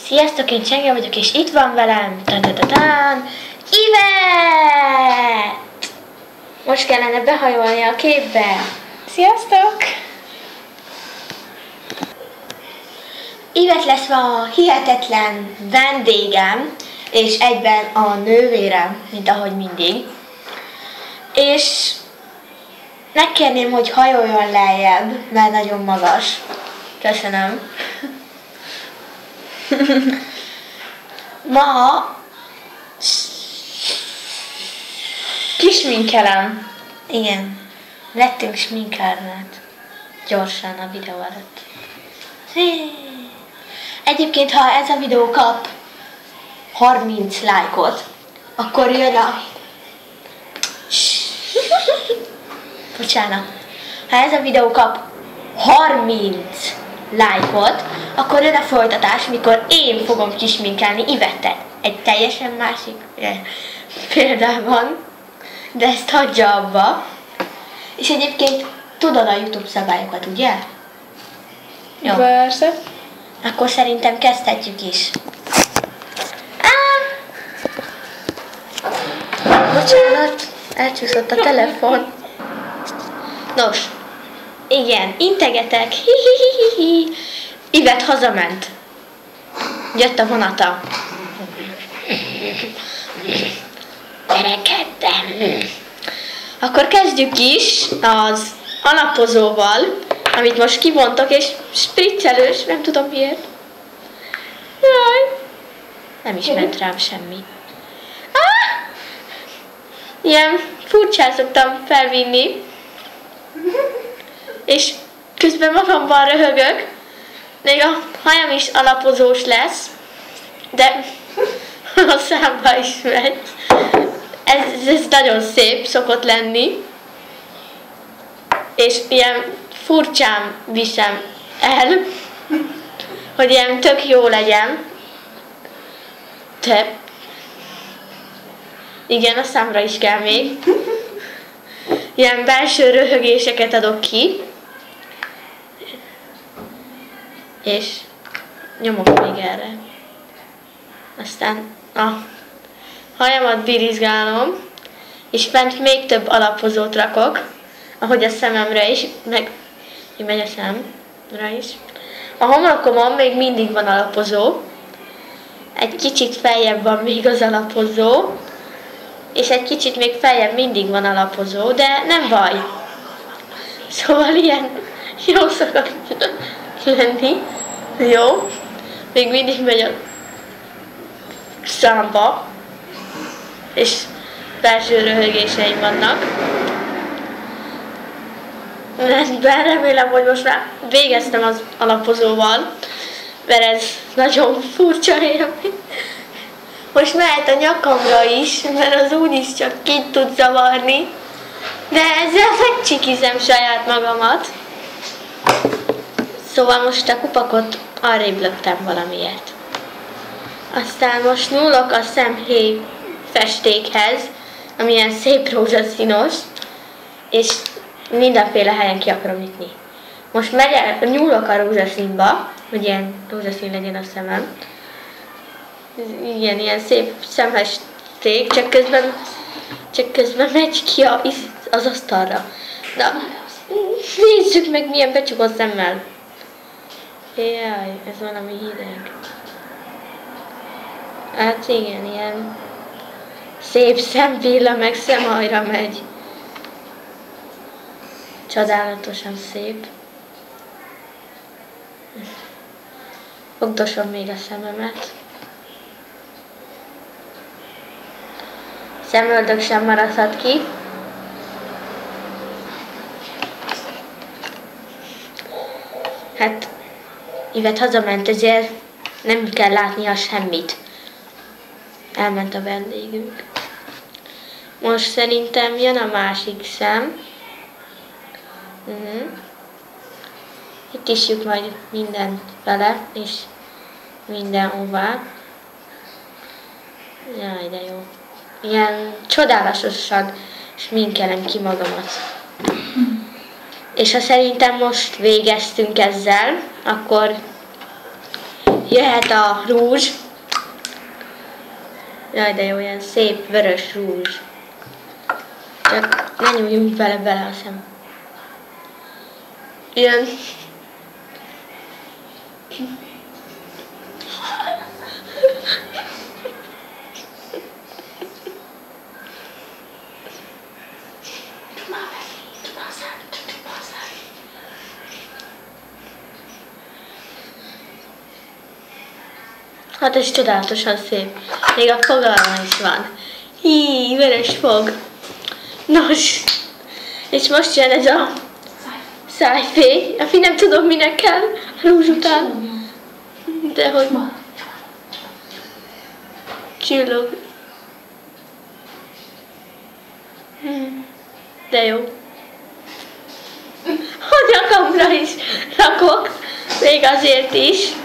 Sziasztok, én Csenge vagyok, és itt van velem Ivett! Most kellene behajolni a képbe. Sziasztok! Ivett lesz ma a hihetetlen vendégem, és egyben a nővérem, mint ahogy mindig. És megkérném, hogy hajoljon lejjebb, mert nagyon magas. Köszönöm. Ma kisminkelem. igen, lettünk sminkelmet gyorsan a videó előtt. Egyébként, ha ez a videó kap 30 lájkot, akkor jön a... Bocsánat. Ha ez a videó kap 30 lájkot, akkor jön a folytatás, mikor én fogom kisminkelni Ivettet. Egy teljesen másik példában, de ezt hagyja abba. És egyébként tudod a YouTube szabályokat, ugye? Jó. Persze. Akkor szerintem kezdhetjük is. Bocsánat, elcsúszott a telefon. Nos, igen, integetek. Ivett hazament. Jött a vonata. Verekedtem. Akkor kezdjük is az alapozóval, amit most kivontok, és spriccelős, nem tudom miért. Jaj, nem is ment rám semmi. Ilyen furcsán szoktam felvinni, és közben magamban röhögök, még a hajam is alapozós lesz, de a számba is megy. Ez nagyon szép szokott lenni, és ilyen furcsán viszem el, hogy ilyen tök jó legyen. De igen, a számra is kell még. Ilyen belső röhögéseket adok ki. És nyomok még erre. Aztán a hajamat birizgálom, és fent még több alapozót rakok, ahogy a szememre is, meg megy a szemre is. A homlokomon még mindig van alapozó, egy kicsit feljebb van még az alapozó, és egy kicsit még feljebb mindig van alapozó, de nem baj. Szóval ilyen jó szokott lenni. Jó. Még mindig megy a számba, és belső röhögéseim vannak. Rendben, remélem, hogy most már végeztem az alapozóval, mert ez nagyon furcsa élmény. Most mehet a nyakamra is, mert az úgyis csak kint tud zavarni, de ezzel megcsikizem saját magamat. Szóval most a kupakot arrébb löktem valamiért. Aztán most nyúlok a szemhéj festékhez, ami ilyen szép rózsaszínos, és mindenféle helyen ki akarom nyitni. Most nyúlok a rózsaszínba, hogy ilyen rózsaszín legyen a szemem. Igen, ilyen szép szemfesték, csak közben megy ki az asztalra. Na, nézzük meg, milyen becsukott szemmel. Jaj, ez valami hideg. Hát igen, ilyen szép szempilla, meg szemhajra megy. Csodálatosan szép. Fogdosom még a szememet. Szemöldök sem maradhat ki. Hát Ivett hazament, ezért nem kell látnia semmit. Elment a vendégünk. Most szerintem jön a másik szem. Itt is jut majd mindent vele, és mindenhová. Jaj, de jó. Ilyen csodálatosan sminkelem ki magamat. És ha szerintem most végeztünk ezzel, akkor Jöhet a rúzs. Jaj, de jó, ilyen szép vörös rúzs. Csak ne nyúljunk bele a szem. Ilyen... Hát ez csodálatosan szép. Még a fogalma is van. Hí, vörös fog. Nos, és most jön ez a szájfény, ami nem tudom minek kell a rúzs után. De hogy csillog. De jó. A nyakamra is rakok, még azért is.